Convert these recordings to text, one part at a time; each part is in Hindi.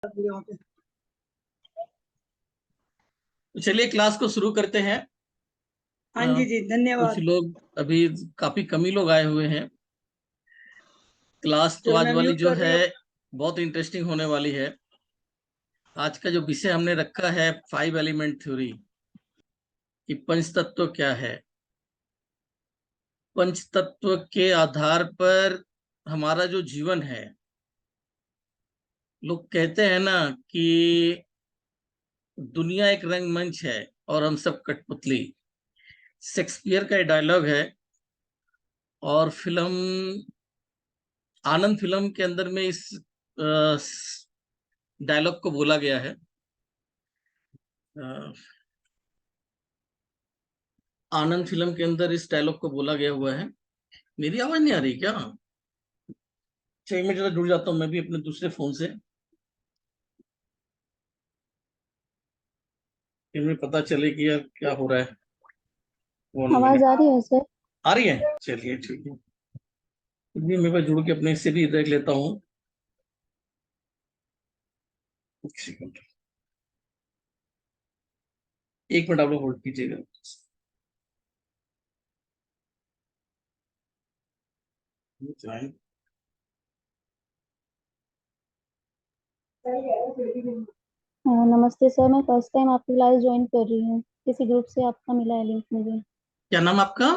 तो चलिए क्लास को शुरू करते हैं। हाँ जी जी, कुछ धन्यवाद। लोग अभी काफी कम ही लोग आए हुए हैं। क्लास तो चलो आज मैं वाली म्यूट जो कर रही है हूँ। बहुत इंटरेस्टिंग होने वाली है। आज का जो विषय हमने रखा है 5 एलिमेंट थ्योरी कि पंच तत्व क्या है। पंच तत्व के आधार पर हमारा जो जीवन है, लोग कहते हैं ना कि दुनिया एक रंगमंच है और हम सब कठपुतली। शेक्सपियर का डायलॉग है और फिल्म आनंद फिल्म के अंदर में इस डायलॉग को बोला गया है। अ, आनंद फिल्म के अंदर इस डायलॉग को बोला गया हुआ है। मेरी आवाज नहीं आ रही क्या? 6 मिनट जरा जुड़ जाता हूँ मैं भी अपने दूसरे फोन से, फिर मुझे पता चले कि यार क्या हो रहा है। 1 मिनट। आवाज आ रही है सर? आ रही है, चलिए ठीक है। फिर भी मैं जुड़ के अपने से भी देख लेता हूँ। एक सेकंड, 1 मिनट आप लोग होल्ड कीजिएगा। नमस्ते सर, मैं फर्स्ट टाइम आपकी क्लास ज्वाइन कर रही हूँ। किसी ग्रुप से आपका मिला है लिंक मुझे। क्या नाम आपका?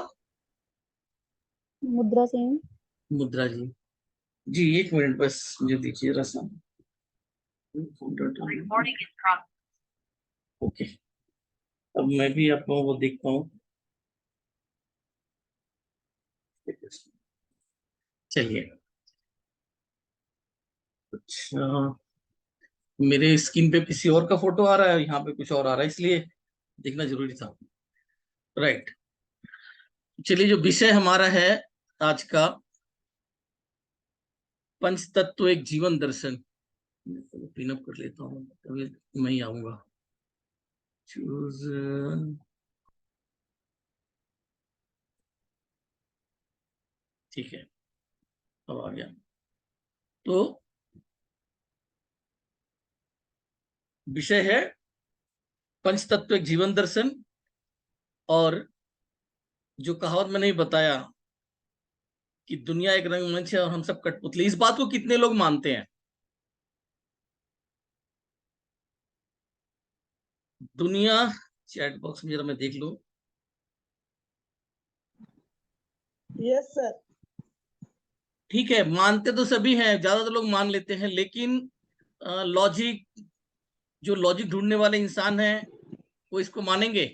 मुद्रा सिंह। मुद्रा जी। जी 1 मिनट बस मुझे दीजिए रसम। ओके, अब मैं भी आप लोगों को देखता हूँ। चलिए, अच्छा, मेरे स्क्रीन पे किसी और का फोटो आ रहा है, यहाँ पे कुछ और आ रहा है, इसलिए देखना जरूरी था। राइट, चलिए, जो विषय हमारा है आज का, पंच तत्व एक जीवन दर्शन। पिन अप कर लेता हूँ, तभी मैं ही आऊंगा। चूज, ठीक है, अब आ गया। तो विषय है पंच तत्व एक जीवन दर्शन। और जो कहावत मैंने ही बताया कि दुनिया एक रंगमंच है और हम सब कठपुतली, इस बात को कितने लोग मानते हैं? दुनिया, चैट बॉक्स में जरा मैं देख लूं। Yes sir. ठीक है, मानते तो सभी हैं, ज्यादातर लोग मान लेते हैं, लेकिन लॉजिक, जो लॉजिक ढूंढने वाले इंसान हैं वो इसको मानेंगे।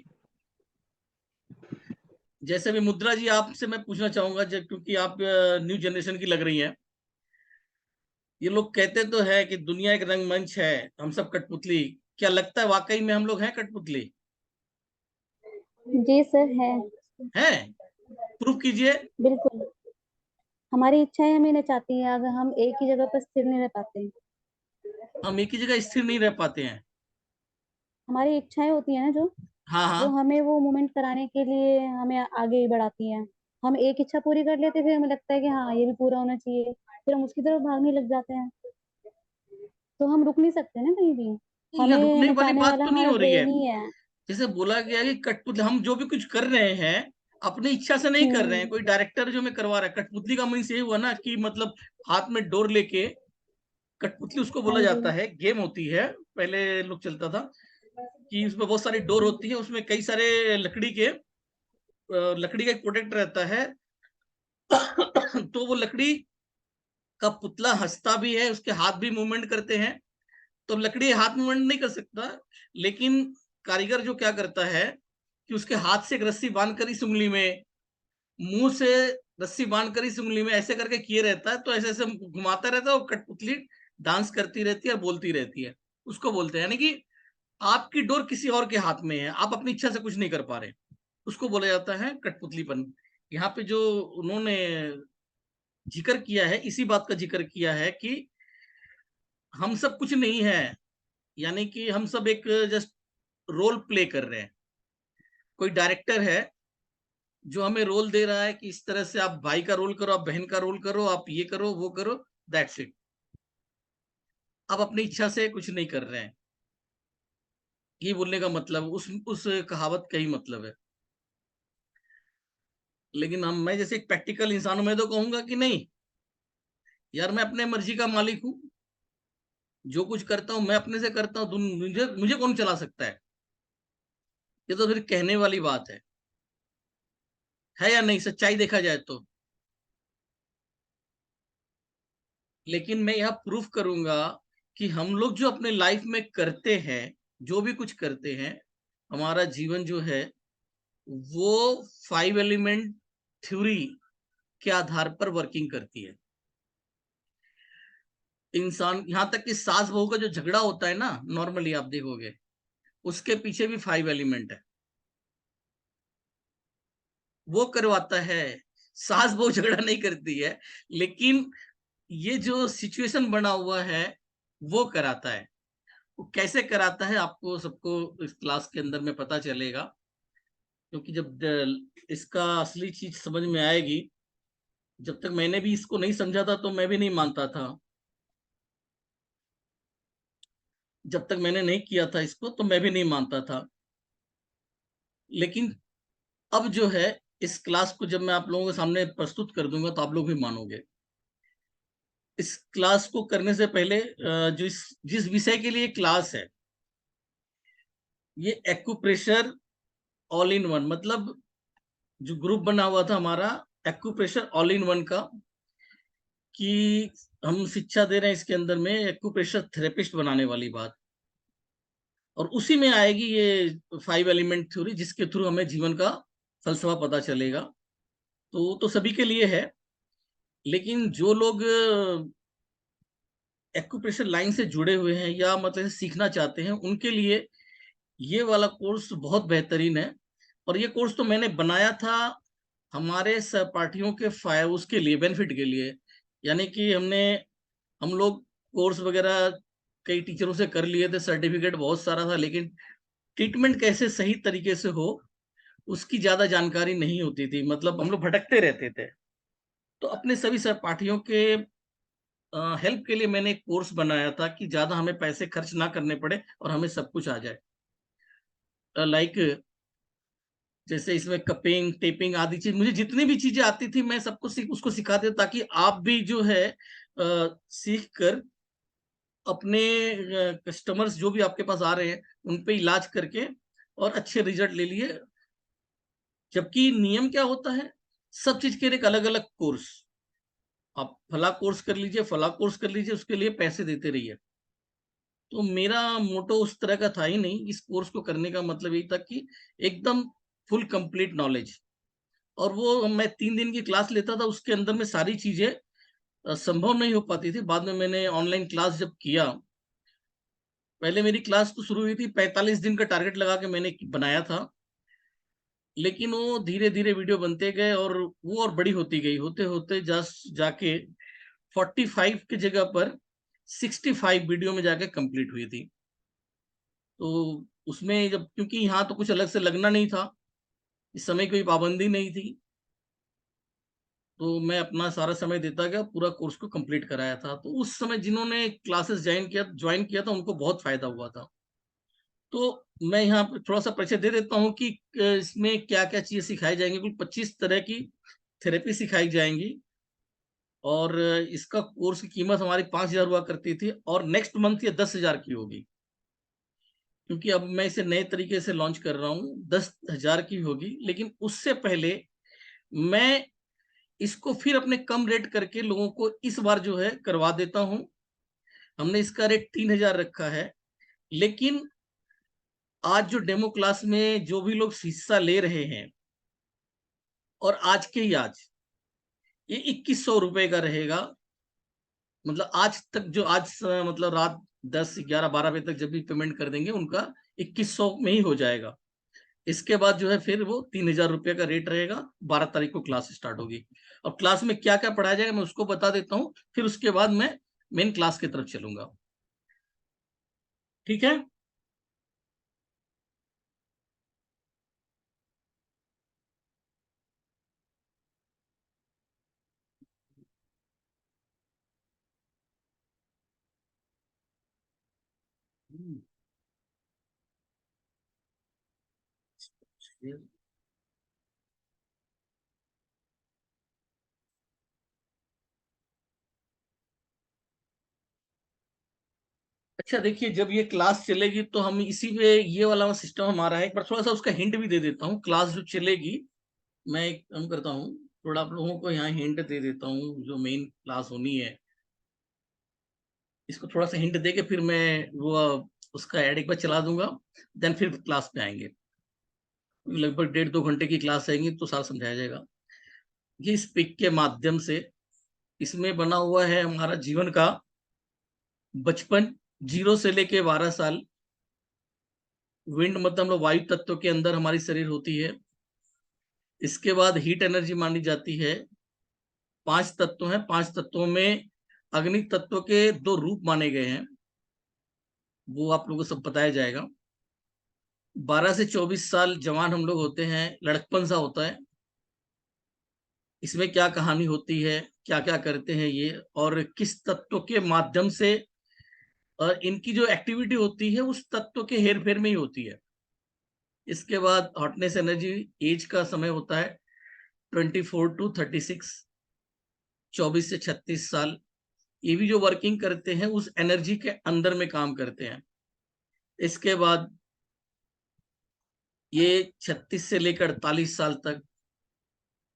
जैसे भी मुद्रा जी, आपसे मैं पूछना चाहूंगा, क्योंकि आप न्यू जनरेशन की लग रही हैं। ये लोग कहते तो है कि दुनिया एक रंगमंच है, हम सब कठपुतली। क्या लगता है वाकई में हम लोग हैं कठपुतली? जी सर, है। हैं? प्रूफ कीजिए। बिल्कुल। हमारी इच्छाएं हमें नचाती हैं अगर हम एक ही जगह पर स्थिर नहीं रह पाते। हम एक ही जगह स्थिर नहीं रह पाते हैं। हमारी इच्छाएं होती है ना, जो हाँ वो हाँ। हमें वो मोमेंट कराने के लिए हमें आगे बढ़ाती हैं। हम एक इच्छा पूरी कर लेते, फिर हमें लगता है कि हाँ ये भी पूरा होना चाहिए, फिर हम उसकी तरफ भागने लग जाते हैं। तो हम रुक नहीं सकते ना कहीं भी। यहाँ हमें रुकने वाली नचाने बात वाला तो नहीं हमारा हो रही है। ब्रेन ही है। जैसे बोला गया कि कठपुतली, हम जो भी कुछ कर रहे हैं अपनी इच्छा से नहीं कर रहे हैं, हम्म। कोई डायरेक्टर जो हमें करवा रहा है। कठपुतली का मीन्स ये हुआ ना कि मतलब हाथ में डोर लेके, कठपुतली उसको हाँ बोला जी। जाता है। गेम होती है, पहले लोग चलता था कि उसमें बहुत सारी डोर होती है, उसमें कई सारे लकड़ी का एक प्रोडक्ट रहता है। तो वो लकड़ी का पुतला हंसता भी है, उसके हाथ भी मूवमेंट करते हैं। तो लकड़ी हाथ मूवमेंट नहीं कर सकता, लेकिन कारीगर जो क्या करता है कि उसके हाथ से एक रस्सी बांधकर इस उंगली में, मुंह से रस्सी बांधकर इस उंगली में, ऐसे करके किए रहता है। तो ऐसे ऐसे घुमाता रहता है, वो कठपुतली डांस करती रहती है और बोलती रहती है। उसको बोलते हैं, यानी कि आपकी डोर किसी और के हाथ में है, आप अपनी इच्छा से कुछ नहीं कर पा रहे, उसको बोला जाता है कठपुतलीपन। यहाँ पे जो उन्होंने जिक्र किया है, इसी बात का जिक्र किया है कि हम सब कुछ नहीं है, यानी कि हम सब एक जस्ट रोल प्ले कर रहे हैं। कोई डायरेक्टर है जो हमें रोल दे रहा है कि इस तरह से आप भाई का रोल करो, आप बहन का रोल करो, आप ये करो वो करो, दैट्स इट। आप अपनी इच्छा से कुछ नहीं कर रहे हैं। ये बोलने का मतलब उस कहावत का ही मतलब है। लेकिन मैं जैसे एक प्रैक्टिकल इंसान हूं, मैं तो कहूंगा कि नहीं यार, मैं अपने मर्जी का मालिक हूँ। जो कुछ करता हूँ मैं अपने से करता हूँ, मुझे मुझे कौन चला सकता है? ये तो फिर कहने वाली बात है या नहीं, सच्चाई देखा जाए तो। लेकिन मैं यह प्रूफ करूंगा कि हम लोग जो अपने लाइफ में करते हैं, जो भी कुछ करते हैं, हमारा जीवन जो है वो 5 एलिमेंट थ्योरी के आधार पर वर्किंग करती है। इंसान, यहां तक कि सास बहू का जो झगड़ा होता है ना, नॉर्मली आप देखोगे उसके पीछे भी 5 एलिमेंट है, वो करवाता है। सास बहू झगड़ा नहीं करती है, लेकिन ये जो सिचुएशन बना हुआ है वो कराता है। वो कैसे कराता है आपको सबको इस क्लास के अंदर में पता चलेगा, क्योंकि जब इसका असली चीज समझ में आएगी, जब तक मैंने भी इसको नहीं समझा था तो मैं भी नहीं मानता था। जब तक मैंने नहीं किया था इसको तो मैं भी नहीं मानता था। लेकिन अब जो है, इस क्लास को जब मैं आप लोगों के सामने प्रस्तुत कर दूंगा तो आप लोग भी मानोगे। इस क्लास को करने से पहले जिस विषय के लिए क्लास है, ये एक्यूप्रेशर ऑल इन वन, मतलब जो ग्रुप बना हुआ था हमारा एक्यूप्रेशर ऑल इन वन का, कि हम शिक्षा दे रहे हैं इसके अंदर में एक्यूप्रेशर थेरेपिस्ट बनाने वाली बात। और उसी में आएगी ये 5 एलिमेंट थ्योरी, जिसके थ्रू हमें जीवन का फलसफा पता चलेगा। तो सभी के लिए है। लेकिन जो लोग एक्यूप्रेशर लाइन से जुड़े हुए हैं या मतलब सीखना चाहते हैं, उनके लिए ये वाला कोर्स बहुत बेहतरीन है। और ये कोर्स तो मैंने बनाया था हमारे सहपाठियों के उसके लिए, बेनिफिट के लिए। यानी कि हम लोग कोर्स वगैरह कई टीचरों से कर लिए थे, सर्टिफिकेट बहुत सारा था, लेकिन ट्रीटमेंट कैसे सही तरीके से हो उसकी ज्यादा जानकारी नहीं होती थी। मतलब हम लोग भटकते रहते थे। तो अपने सभी सहपाठियों के हेल्प के लिए मैंने एक कोर्स बनाया था कि ज्यादा हमें पैसे खर्च ना करने पड़े और हमें सब कुछ आ जाए। लाइक जैसे इसमें कपिंग, टेपिंग आदि चीज, मुझे जितनी भी चीजें आती थी मैं सबको उसको सिखा देता, ताकि आप भी जो है सीख कर अपने कस्टमर्स जो भी आपके पास आ रहे हैं उन पे इलाज करके और अच्छे रिजल्ट ले लिए। जबकि नियम क्या होता है, सब चीज के एक अलग अलग कोर्स। आप फला कोर्स कर लीजिए, फला कोर्स कर लीजिए, उसके लिए पैसे देते रहिए। तो मेरा मोटो उस तरह का था ही नहीं। इस कोर्स को करने का मतलब यही था कि एकदम फुल कंप्लीट नॉलेज। और वो मैं 3 दिन की क्लास लेता था, उसके अंदर में सारी चीजें संभव नहीं हो पाती थी। बाद में मैंने ऑनलाइन क्लास जब किया, पहले मेरी क्लास तो शुरू हुई थी, 45 दिन का टारगेट लगा के मैंने बनाया था। लेकिन वो धीरे धीरे वीडियो बनते गए और वो और बड़ी होती गई, होते होते जाके 45 की जगह पर 65 वीडियो में जाके कंप्लीट हुई थी। तो उसमें जब, क्योंकि यहाँ तो कुछ अलग से लगना नहीं था, इस समय कोई पाबंदी नहीं थी, तो मैं अपना सारा समय देता गया, पूरा कोर्स को कंप्लीट कराया था। तो उस समय जिन्होंने क्लासेस ज्वाइन किया था उनको बहुत फायदा हुआ था। तो मैं यहाँ पे थोड़ा सा परिचय दे देता हूँ कि इसमें क्या क्या चीजें सिखाई जाएंगी। कुल 25 तरह की थेरेपी सिखाई जाएंगी। और इसका कोर्स की कीमत हमारी 5,000 हुआ करती थी, और नेक्स्ट मंथ ये 10,000 की होगी। क्योंकि अब मैं इसे नए तरीके से लॉन्च कर रहा हूँ, 10,000 की होगी। लेकिन उससे पहले मैं इसको फिर अपने कम रेट करके लोगों को इस बार जो है करवा देता हूँ। हमने इसका रेट 3,000 रखा है। लेकिन आज जो डेमो क्लास में जो भी लोग हिस्सा ले रहे हैं, और आज के ही आज, ये 2,100 रुपए का रहेगा। मतलब आज तक जो मतलब रात 10, 11, 12 बजे तक जब भी पेमेंट कर देंगे उनका 2,100 में ही हो जाएगा। इसके बाद जो है फिर वो 3,000 रुपये का रेट रहेगा। 12 तारीख को क्लास स्टार्ट होगी। और क्लास में क्या क्या पढ़ाया जाएगा मैं उसको बता देता हूँ, फिर उसके बाद मैं मेन क्लास की तरफ चलूंगा। ठीक है। अच्छा देखिए, जब ये क्लास चलेगी तो हम इसी पे, ये वाला सिस्टम हमारा है, एक बार थोड़ा सा उसका हिंट भी दे देता हूँ। क्लास जो चलेगी, मैं एक काम करता हूँ, थोड़ा आप लोगों को यहाँ हिंट दे देता हूँ। जो मेन क्लास होनी है, इसको थोड़ा सा हिंट दे के फिर मैं वो उसका ऐड एक बार चला दूंगा, देन फिर क्लास पे आएंगे। लगभग 1.5-2 घंटे की क्लास आएंगी तो सारा समझाया जाएगा। ये इस पिक के माध्यम से इसमें बना हुआ है हमारा जीवन का बचपन, 0 से लेके 12 साल। विंड मतलब हम लोग वायु तत्व के अंदर हमारी शरीर होती है। इसके बाद हीट एनर्जी मानी जाती है। 5 तत्व हैं, 5 तत्वों में अग्नि तत्व के 2 रूप माने गए हैं, वो आप लोगों को सब बताया जाएगा। 12 से 24 साल जवान हम लोग होते हैं, लड़कपन सा होता है। इसमें क्या कहानी होती है, क्या क्या करते हैं ये, और किस तत्व के माध्यम से, और इनकी जो एक्टिविटी होती है उस तत्व के हेर फेर में ही होती है। इसके बाद हॉटनेस एनर्जी, एज का समय होता है 24 to 36, 24 से 36 साल। ये भी जो वर्किंग करते हैं उस एनर्जी के अंदर में काम करते हैं। इसके बाद ये 36 से लेकर 48 साल तक,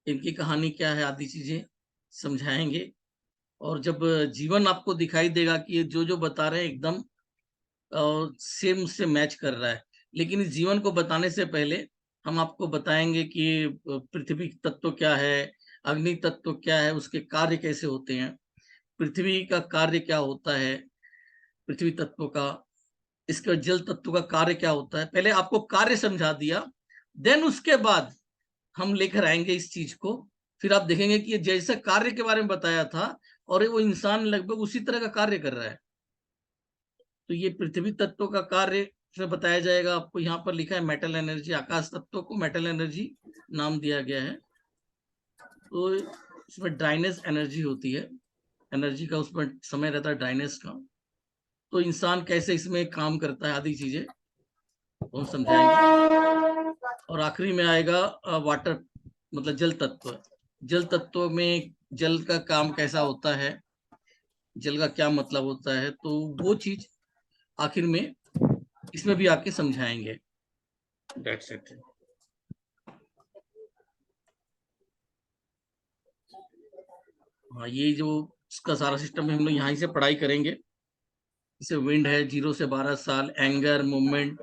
इनकी कहानी क्या है आदि चीजें समझाएंगे। और जब जीवन आपको दिखाई देगा कि ये जो जो बता रहे हैं एकदम सेम उससे मैच कर रहा है, लेकिन इस जीवन को बताने से पहले हम आपको बताएंगे कि पृथ्वी तत्व क्या है, अग्नि तत्व क्या है, उसके कार्य कैसे होते हैं, पृथ्वी का कार्य क्या होता है, पृथ्वी तत्व का, इसके जल तत्व का कार्य क्या होता है। पहले आपको कार्य समझा दिया, देन उसके बाद हम लेकर आएंगे इस चीज को। फिर आप देखेंगे कि ये जैसे कार्य के बारे में बताया था, और वो इंसान लगभग उसी तरह का कार्य कर रहा है। तो ये पृथ्वी तत्व का कार्य से बताया जाएगा। आपको यहाँ पर लिखा है मेटल एनर्जी, आकाश तत्व को मेटल एनर्जी नाम दिया गया है। तो इसमें ड्राइनेस एनर्जी होती है, एनर्जी का उसमें समय रहता है ड्राइनेस का। तो इंसान कैसे इसमें काम करता है आदि चीजें हम समझाएंगे। और आखिरी में आएगा वाटर, मतलब जल तत्व। जल तत्व में जल का काम कैसा होता है, जल का क्या मतलब होता है, तो वो चीज आखिर में इसमें भी आके समझाएंगे। That's it. हाँ, ये जो इसका सारा सिस्टम है हम लोग यहाँ से पढ़ाई करेंगे। जैसे विंड है 0 से 12 साल, एंगर, मूवमेंट,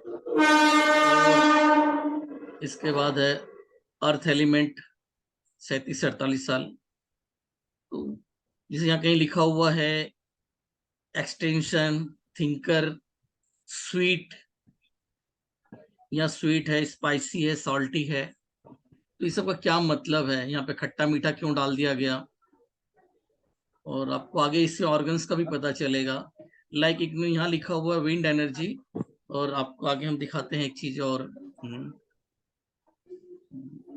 इसके बाद है अर्थ एलिमेंट 37 से 48 साल। तो जैसे यहाँ कहीं लिखा हुआ है एक्सटेंशन, थिंकर, स्वीट, या स्वीट है, स्पाइसी है, सॉल्टी है, तो इस सब का क्या मतलब है, यहाँ पे खट्टा मीठा क्यों डाल दिया गया। और आपको आगे इससे ऑर्गन्स का भी पता चलेगा। लाइक एक यहाँ लिखा हुआ है विंड एनर्जी, और आपको आगे हम दिखाते हैं एक चीज और।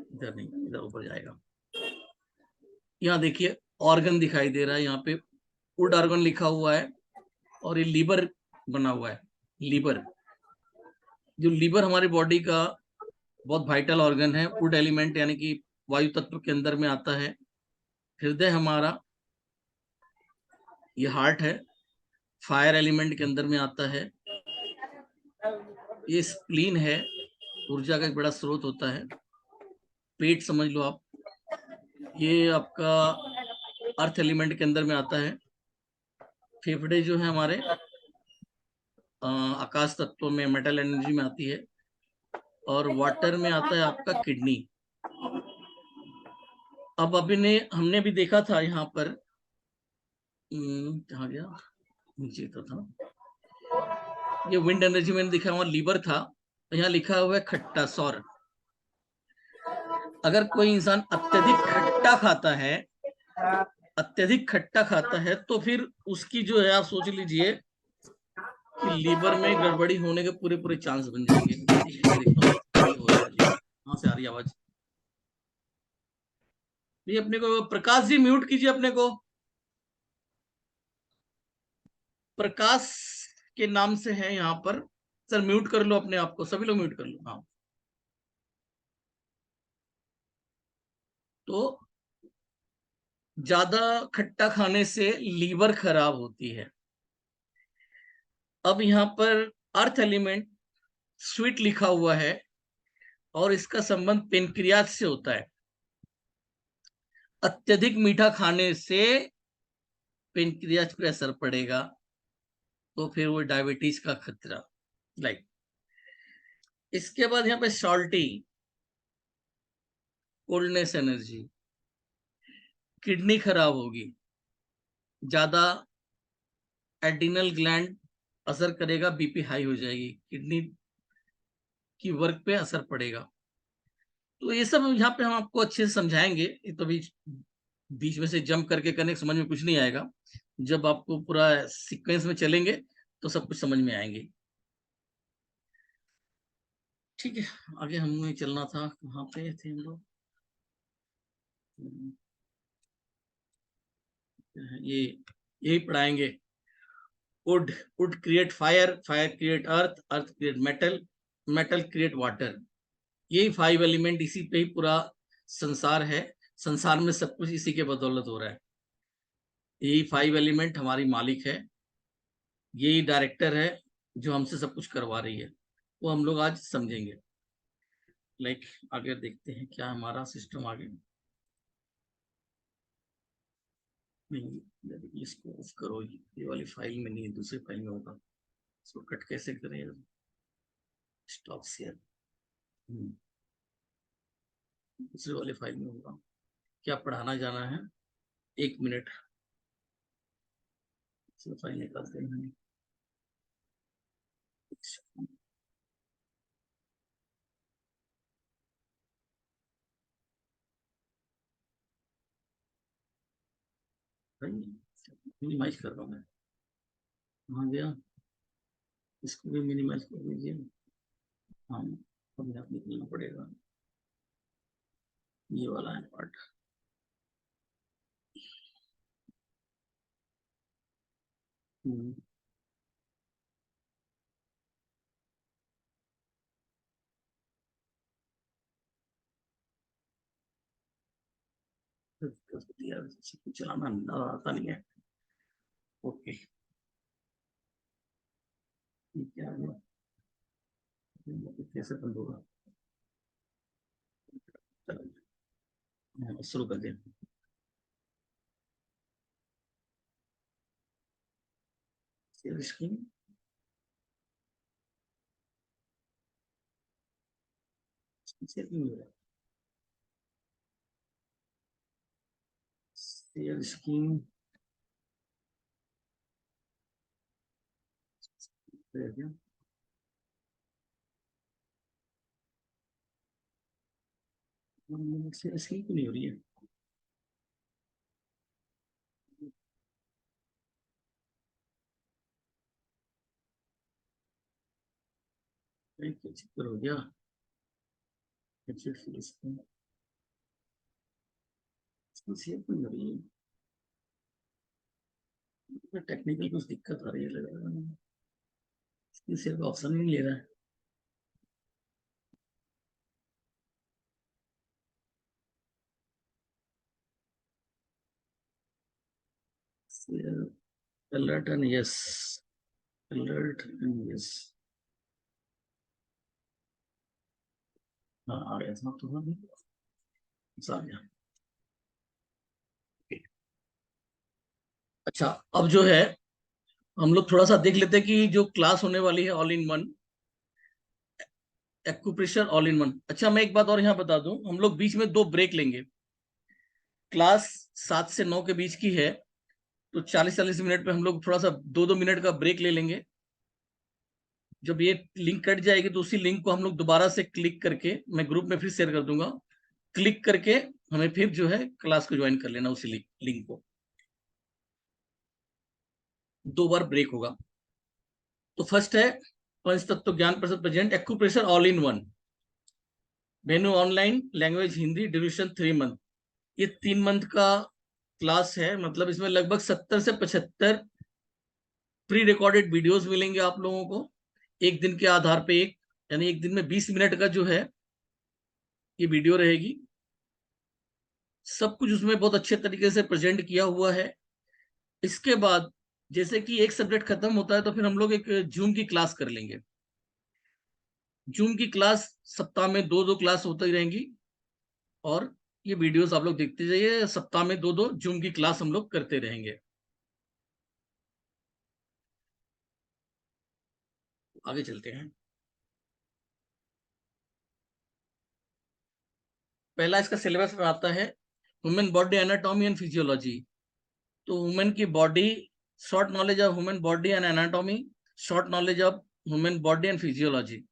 इधर नहीं, इधर ऊपर जाएगा। यहाँ देखिए ऑर्गन दिखाई दे रहा है, यहाँ पे वुड ऑर्गन लिखा हुआ है, और ये लीवर बना हुआ है। लीवर, जो लीवर हमारी बॉडी का बहुत वाइटल ऑर्गन है, वुड एलिमेंट यानी कि वायु तत्व के अंदर में आता है। हृदय हमारा, ये हार्ट है, फायर एलिमेंट के अंदर में आता है। ये स्प्लीन है, ऊर्जा का एक बड़ा स्रोत होता है। पेट समझ लो आप, ये आपका अर्थ एलिमेंट के अंदर में आता है। फेफड़े जो है हमारे आकाश तत्व में मेटल एनर्जी में आती है। और वाटर में आता है आपका किडनी। अब अभी ने हमने भी देखा था यहाँ पर, कहाँ गया, नीचे तो था, ये विंड एनर्जी मैंने देखा वहां लीवर था, तो यहाँ लिखा हुआ है खट्टा, सौर। अगर कोई इंसान अत्यधिक खट्टा खाता है, अत्यधिक खट्टा खाता है, तो फिर उसकी जो है आप सोच लीजिए कि लीवर में गड़बड़ी होने के पूरे पूरे चांस बन जाएंगे। देखता हूँ हो रहा है जी, कहाँ से आ रही आवाज। ये अपने को प्रकाश जी म्यूट कीजिए अपने को। प्रकाश के नाम से है यहाँ पर। सर म्यूट कर लो अपने आप को, सभी लोग म्यूट कर लो। हाँ, तो ज्यादा खट्टा खाने से लीवर खराब होती है। अब यहाँ पर अर्थ एलिमेंट स्वीट लिखा हुआ है और इसका संबंध पेनक्रियाज से होता है। अत्यधिक मीठा खाने से पेनक्रियाज पर असर पड़ेगा, तो फिर वो डायबिटीज का खतरा। लाइक इसके बाद यहाँ पे सॉल्टी, कोल्डनेस एनर्जी, किडनी खराब होगी, ज्यादा एड्रिनल ग्लैंड असर करेगा, बीपी हाई हो जाएगी, किडनी की वर्क पे असर पड़ेगा। तो ये सब यहाँ पे हम आपको अच्छे से समझाएंगे। ये तो बीच में से जंप करके करने समझ में कुछ नहीं आएगा। जब आपको पूरा सीक्वेंस में चलेंगे तो सब कुछ समझ में आएंगे। ठीक है, आगे हमें चलना था, कहाँ पे थे हम लोग? ये यही पढ़ाएंगे। Would create fire, fire create earth, earth create metal, metal create water. यही 5 एलिमेंट, इसी पे ही पूरा संसार है। संसार में सब कुछ इसी के बदौलत हो रहा है। यही 5 एलिमेंट हमारी मालिक है, यही डायरेक्टर है जो हमसे सब कुछ करवा रही है। वो हम लोग आज समझेंगे। लाइक आगे देखते हैं क्या हमारा सिस्टम आगे। नहीं, इसको ऑफ करो, ये वाली फाइल में नहीं, दूसरी फाइल में होगा। इसको कट कैसे करें? स्टॉप शेयर, दूसरी वाली फाइल में होगा। क्या पढ़ाना जाना है? 1 मिनट, फाइल निकालते हैं। मिनिमाइज कर रहा हूँ मैं। कहाँ गया? इसको भी मिनिमाइज कर दीजिए। हाँ, अब यहाँ निकलना पड़ेगा, ये वाला है पार्ट। चलाना आता नहीं है। ओके, क्या है? कैसे बंद होगा? शुरू कर दें। शेयर स्क्रीन, शेयर नहीं हो रहा। शेयर स्क्रीन क्या? शेयर स्क्रीन क्यों नहीं हो रही है? क्या चक्कर हो गया? शेयर क्यों नहीं हो रही है? टेक्निकल कुछ दिक्कत आ रही है लग रहा है। शेयर का ऑप्शन नहीं ले रहा है। alert and yes, alert and yes। हाँ आ गया था, तो आ गया। अच्छा, अब जो है हम लोग थोड़ा सा देख लेते हैं कि जो क्लास होने वाली है all in one, acupressure all in one. अच्छा, मैं एक बात और यहाँ बता दूं, हम लोग बीच में 2 ब्रेक लेंगे। क्लास 7 से 9 के बीच की है, तो 40-40 मिनट पे हम लोग थोड़ा सा 2-2 मिनट का ब्रेक ले लेंगे। जब ये लिंक कट जाएगी तो उसी लिंक को हम लोग दोबारा से क्लिक करके, मैं ग्रुप में फिर शेयर कर दूंगा, क्लिक करके हमें फिर जो है क्लास को ज्वाइन कर लेना, उसी लिंक को। 2 बार ब्रेक होगा। तो फर्स्ट है Panch Tatva Gyan Prasad present acupressure all in one, venue online, language Hindi, duration 3 month. ये 3 मंथ का क्लास है, मतलब इसमें लगभग 70 से 75 प्री रिकॉर्डेड वीडियोस मिलेंगे आप लोगों को, एक दिन के आधार पे एक, यानी एक दिन में 20 मिनट का जो है ये वीडियो रहेगी। सब कुछ उसमें बहुत अच्छे तरीके से प्रेजेंट किया हुआ है। इसके बाद जैसे कि एक सब्जेक्ट खत्म होता है तो फिर हम लोग एक जूम की क्लास कर लेंगे। जूम की क्लास सप्ताह में 2-2 क्लास होती रहेंगी, और ये वीडियोस आप लोग देखते जाइए। सप्ताह में 2-2 जूम की क्लास हम लोग करते रहेंगे। आगे चलते हैं। पहला इसका सिलेबस में आता है human body anatomy and physiology. तो वुमेन की body, short knowledge of human body and anatomy, short knowledge of human body and physiology.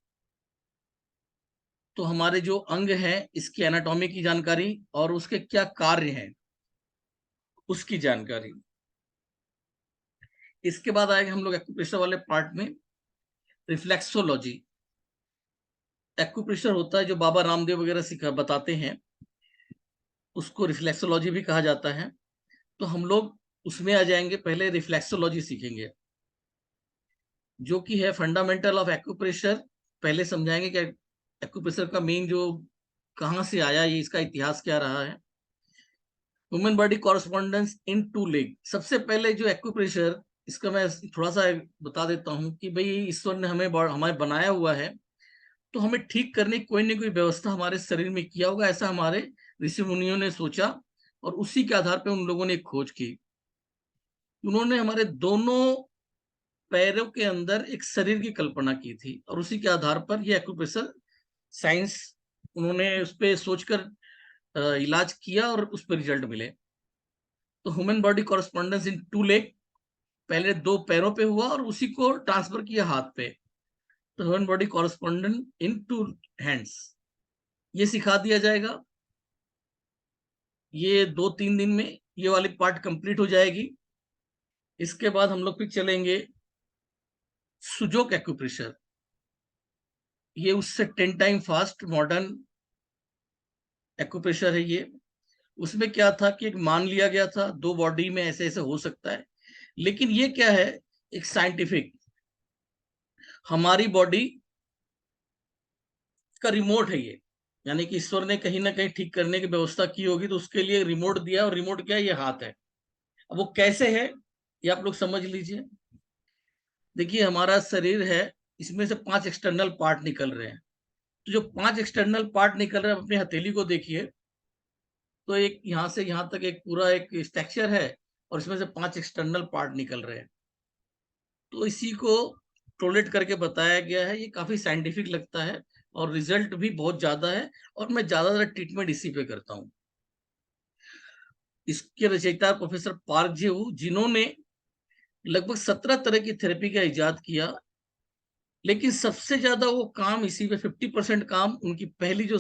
तो हमारे जो अंग हैं इसकी एनाटॉमी की जानकारी और उसके क्या कार्य हैं उसकी जानकारी। इसके बाद आएगा हम लोग एक्यूप्रेशर वाले पार्ट में रिफ्लेक्सोलॉजी। एक्यूप्रेशर होता है जो बाबा रामदेव वगैरह बताते हैं, उसको रिफ्लेक्सोलॉजी भी कहा जाता है। तो हम लोग उसमें आ जाएंगे। पहले रिफ्लेक्सोलॉजी सीखेंगे जो कि है फंडामेंटल ऑफ एक्यूप्रेशर। पहले समझाएंगे कि एक्यूप्रेशर का मेन जो कहाँ से आया, ये इसका इतिहास क्या रहा है। ह्यूमन बॉडी कॉरेस्पॉन्डेंस इन 2 लेग। सबसे पहले जो एक्यूप्रेशर, इसका मैं थोड़ा सा बता देता हूँ कि भाई ईश्वर ने हमें बनाया हुआ है, तो हमें ठीक करने की कोई ना कोई व्यवस्था हमारे शरीर में किया होगा, ऐसा हमारे ऋषि मुनियों ने सोचा और उसी के आधार पर उन लोगों ने खोज की। उन्होंने हमारे दोनों पैरों के अंदर एक शरीर की कल्पना की थी और उसी के आधार पर यह एक्यूप्रेशर साइंस उन्होंने उस पर सोचकर इलाज किया और उस पर रिजल्ट मिले। तो ह्यूमन बॉडी कॉरेस्पॉन्डेंस इन 2 लेग, पहले 2 पैरों पे हुआ और उसी को ट्रांसफर किया हाथ पे। तो ह्यूमन बॉडी कॉरेस्पॉन्डेंट इन 2 हैंड्स, ये सिखा दिया जाएगा। ये 2-3 दिन में ये वाली पार्ट कंप्लीट हो जाएगी। इसके बाद हम लोग फिर चलेंगे सुजोक एक्यूप्रेशर। ये उससे 10 टाइम फास्ट मॉडर्न एक्यूप्रेशर है। ये उसमें क्या था कि एक मान लिया गया था 2 बॉडी में ऐसे ऐसे हो सकता है, लेकिन ये क्या है, एक साइंटिफिक, हमारी बॉडी का रिमोट है ये, यानी कि ईश्वर ने कहीं ना कहीं ठीक करने की व्यवस्था की होगी तो उसके लिए रिमोट दिया, और रिमोट क्या है, ये हाथ है। अब वो कैसे है ये आप लोग समझ लीजिए। देखिए हमारा शरीर है, इसमें से 5 एक्सटर्नल पार्ट निकल रहे हैं। तो जो 5 एक्सटर्नल पार्ट निकल रहे हैं, अपनी हथेली को देखिए, तो एक यहाँ से यहाँ तक एक पूरा एक स्ट्रक्चर है और इसमें से 5 एक्सटर्नल पार्ट निकल रहे हैं। तो इसी को टोलेट करके बताया गया है। ये काफी साइंटिफिक लगता है और रिजल्ट भी बहुत ज्यादा है, और मैं ज्यादातर ट्रीटमेंट इसी पे करता हूँ। इसके रचयिता प्रोफेसर पार्क जेऊ, जिन्होंने लगभग 17 तरह की थेरेपी का इजाद किया, लेकिन सबसे ज्यादा वो काम इसी पे 50% काम उनकी पहली जो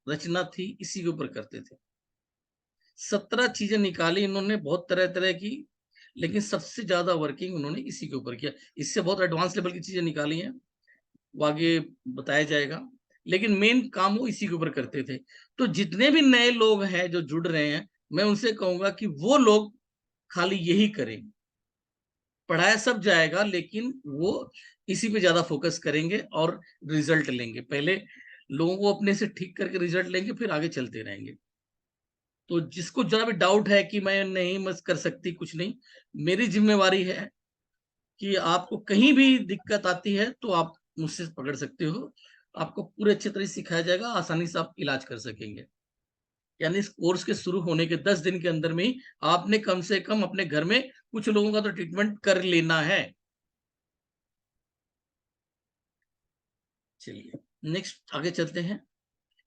रचना थी इसी के ऊपर करते थे। 17 चीजें निकाली इन्होंने बहुत तरह तरह की, लेकिन सबसे ज्यादा वर्किंग उन्होंने इसी के ऊपर किया। इससे बहुत एडवांस लेवल की चीजें निकाली हैं, वो आगे बताया जाएगा, लेकिन मेन काम वो इसी के ऊपर करते थे। तो जितने भी नए लोग हैं जो जुड़ रहे हैं, मैं उनसे कहूंगा कि वो लोग खाली यही करें। पढ़ाया सब जाएगा, लेकिन वो इसी पे ज्यादा फोकस करेंगे और रिजल्ट लेंगे। पहले लोगों को अपने से ठीक करके रिजल्ट लेंगे, फिर आगे चलते रहेंगे। तो जिसको जरा भी डाउट है कि मैं नहीं मत कर सकती, कुछ नहीं, मेरी जिम्मेवारी है कि आपको कहीं भी दिक्कत आती है तो आप मुझसे पकड़ सकते हो। आपको पूरे अच्छे तरह से सिखाया जाएगा, आसानी से आप इलाज कर सकेंगे। यानी इस कोर्स के शुरू होने के 10 दिन के अंदर में ही आपने कम से कम अपने घर में कुछ लोगों का तो ट्रीटमेंट कर लेना है। चलिए नेक्स्ट आगे चलते हैं।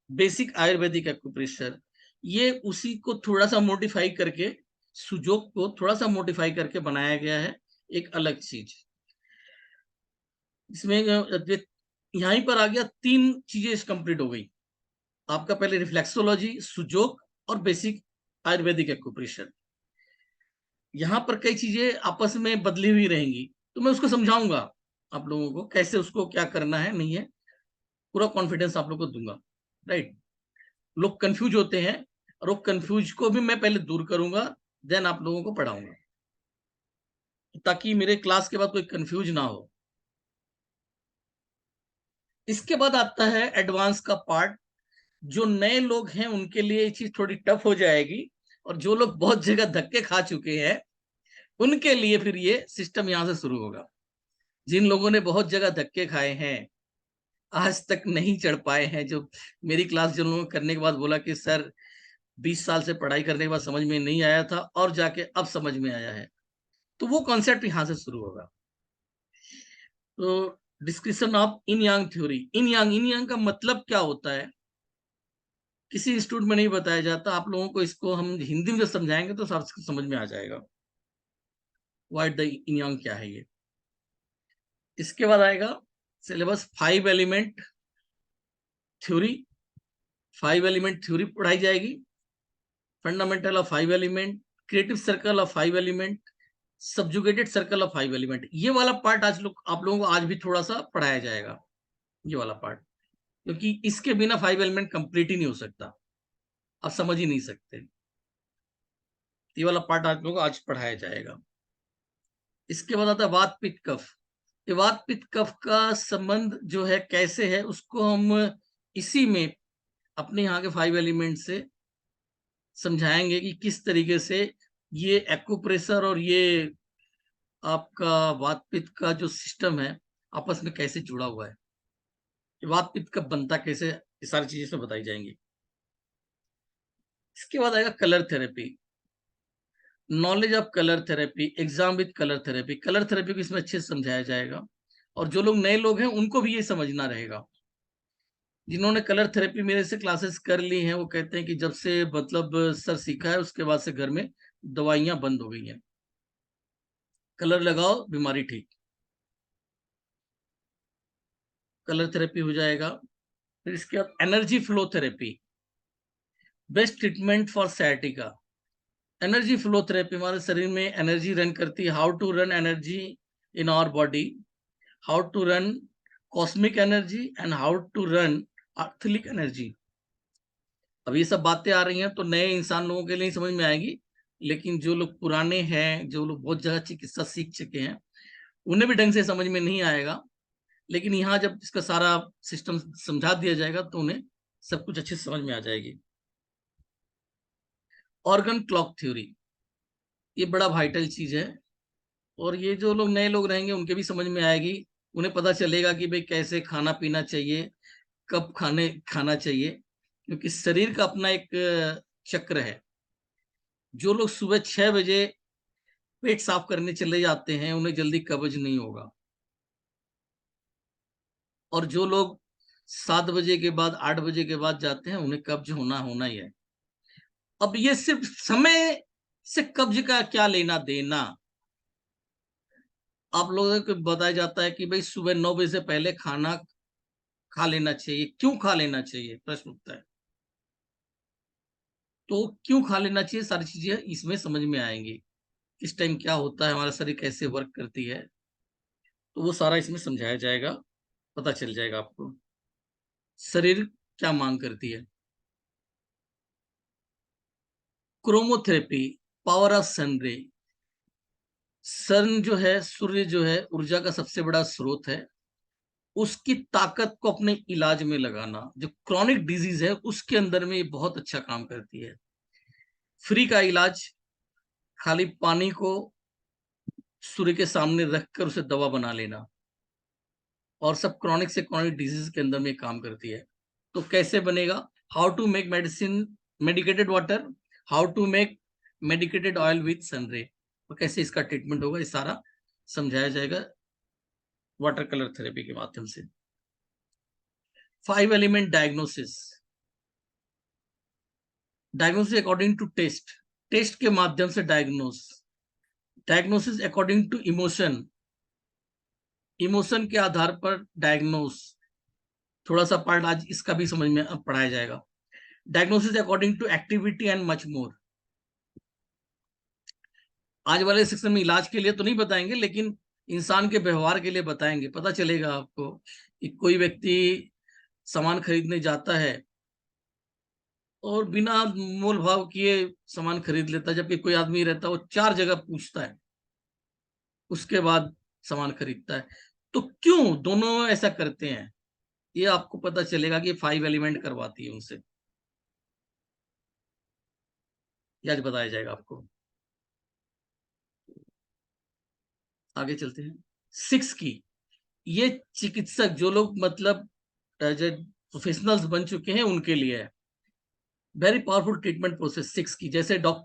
बेसिक आयुर्वेदिक एक्यूप्रेशर, ये उसी को थोड़ा सा मॉडिफाई करके, सुजोक को थोड़ा सा मॉडिफाई करके बनाया गया है, एक अलग चीज। इसमें यहीं पर आ गया 3 चीजें कंप्लीट हो गई आपका। पहले रिफ्लेक्सोलॉजी, सुजोक और बेसिक आयुर्वेदिक एक्यूप्रेशर। यहाँ पर कई चीजें आपस में बदली हुई रहेंगी, तो मैं उसको समझाऊंगा आप लोगों को कैसे उसको क्या करना है, नहीं है, पूरा कॉन्फिडेंस आप लोगों को दूंगा। राइट, लोग कंफ्यूज होते हैं और वो कंफ्यूज को भी मैं पहले दूर करूंगा, देन आप लोगों को पढ़ाऊंगा। ताकि मेरे क्लास के बाद कोई कंफ्यूज ना हो। इसके बाद आता है एडवांस का पार्ट। जो नए लोग हैं उनके लिए ये चीज थोड़ी टफ हो जाएगी, और जो लोग बहुत जगह धक्के खा चुके हैं उनके लिए फिर ये सिस्टम यहां से शुरू होगा। जिन लोगों ने बहुत जगह धक्के खाए हैं, आज तक नहीं चढ़ पाए हैं, जो मेरी क्लास जिन लोगों ने करने के बाद बोला कि सर 20 साल से पढ़ाई करने के बाद समझ में नहीं आया था और जाके अब समझ में आया है, तो वो कॉन्सेप्ट यहां से शुरू होगा। तो discussion of yin yang theory. Yin yang का मतलब क्या होता है किसी इंस्टीट्यूट में नहीं बताया जाता। आप लोगों को इसको हम हिंदी में समझाएंगे तो सब समझ में आ जाएगा व्हाट द इन यांग क्या है ये। इसके बाद आएगा syllabus 5 element theory. 5 element theory पढ़ाई जाएगी। Fundamental of 5 element, creative circle of 5 element, subjugated circle of 5 element. ये वाला पार्ट आज लोग आप लोगों को आज भी थोड़ा सा पढ़ाया जाएगा, ये वाला पार्ट, क्योंकि इसके बिना 5 एलिमेंट कंप्लीट ही नहीं हो सकता, आप समझ ही नहीं सकते। ये वाला पार्ट आप लोगों को आज पढ़ाया जाएगा। इसके बाद आता है वात पित्त कफ। ये वात पित्त कफ का संबंध जो है कैसे है उसको हम इसी में अपने यहाँ के 5 एलिमेंट से समझाएंगे कि किस तरीके से ये एक्यूप्रेशर और ये आपका वात पित्त का जो सिस्टम है आपस में कैसे जुड़ा हुआ है, वात पित्त कब बनता कैसे, ये सारी चीजें इसमें बताई जाएंगी। इसके बाद आएगा colour therapy. Knowledge of colour therapy, exam with colour therapy. Colour therapy को इसमें अच्छे से समझाया जाएगा, और जो लोग नए लोग हैं उनको भी ये समझना रहेगा। जिन्होंने कलर थेरेपी मेरे से क्लासेस कर ली हैं वो कहते हैं कि जब से मतलब सर सीखा है उसके बाद से घर में दवाइयां बंद हो गई हैं, कलर लगाओ बीमारी ठीक। कलर थेरेपी हो जाएगा। फिर इसके बाद energy flow therapy, best treatment for sciatica. Energy flow therapy हमारे शरीर में एनर्जी रन करती है, how to run energy in our body, how to run cosmic energy and how to run earthly energy. अब ये सब बातें आ रही हैं तो नए इंसान लोगों के लिए समझ में आएगी, लेकिन जो लोग पुराने हैं, जो लोग बहुत जगह चिकित्सा सीख चुके हैं, उन्हें भी ढंग से समझ में नहीं आएगा। लेकिन यहाँ जब इसका सारा सिस्टम समझा दिया जाएगा तो उन्हें सब कुछ अच्छे से समझ में आ जाएगी। ऑर्गन क्लॉक थ्योरी, ये बड़ा वाइटल चीज है, और ये जो लोग नए लोग रहेंगे उनके भी समझ में आएगी। उन्हें पता चलेगा कि भाई कैसे खाना पीना चाहिए, कब खाना चाहिए, क्योंकि शरीर का अपना एक चक्र है। जो लोग सुबह 6 बजे पेट साफ करने चले जाते हैं उन्हें जल्दी कब्ज नहीं होगा, और जो लोग 7 बजे के बाद 8 बजे के बाद जाते हैं उन्हें कब्ज होना ही है। अब ये सिर्फ समय से कब्ज का क्या लेना देना। आप लोगों को बताया जाता है कि भाई सुबह 9 बजे से पहले खाना खा लेना चाहिए, क्यों खा लेना चाहिए प्रश्न उठता है। तो क्यों खा लेना चाहिए, सारी चीजें इसमें समझ में आएंगी, किस टाइम क्या होता है, हमारा शरीर कैसे वर्क करती है, तो वो सारा इसमें समझाया जाएगा, पता चल जाएगा आपको शरीर क्या मांग करती है। क्रोमोथेरेपी, पावर ऑफ सन रे। सन जो है, सूर्य जो है, ऊर्जा का सबसे बड़ा स्रोत है। उसकी ताकत को अपने इलाज में लगाना, जो क्रॉनिक डिजीज है उसके अंदर में ये बहुत अच्छा काम करती है। फ्री का इलाज, खाली पानी को सूर्य के सामने रखकर उसे दवा बना लेना, और सब क्रॉनिक से क्रॉनिक डिजीज के अंदर में काम करती है। तो कैसे बनेगा, how to make medicine medicated water, how to make medicated oil with sun ray, तो कैसे इसका ट्रीटमेंट होगा, ये सारा समझाया जाएगा वाटर कलर थेरेपी के माध्यम से। 5 element diagnosis. Diagnosis according to test, test के माध्यम से diagnosis according to emotion, emotion के आधार पर डायग्नोस। थोड़ा सा पार्ट आज इसका भी समझ में पढ़ाया जाएगा। Diagnosis according to activity and much more. आज वाले सेक्शन में इलाज के लिए तो नहीं बताएंगे, लेकिन इंसान के व्यवहार के लिए बताएंगे। पता चलेगा आपको कि कोई व्यक्ति सामान खरीदने जाता है और बिना मोल भाव किए सामान खरीद लेता है, जबकि कोई आदमी रहता है वो 4 जगह पूछता है उसके बाद सामान खरीदता है। तो क्यों दोनों ऐसा करते हैं, ये आपको पता चलेगा कि 5 एलिमेंट करवाती है उनसे। ये आज बताया जाएगा आपको। आगे चलते हैं। 6 की, ये चिकित्सक जो लोग मतलब जो प्रोफेशनल्स बन चुके हैं उनके लिए है। वेरी पावरफुल ट्रीटमेंट प्रोसेस 6 की, जैसे डॉक्टर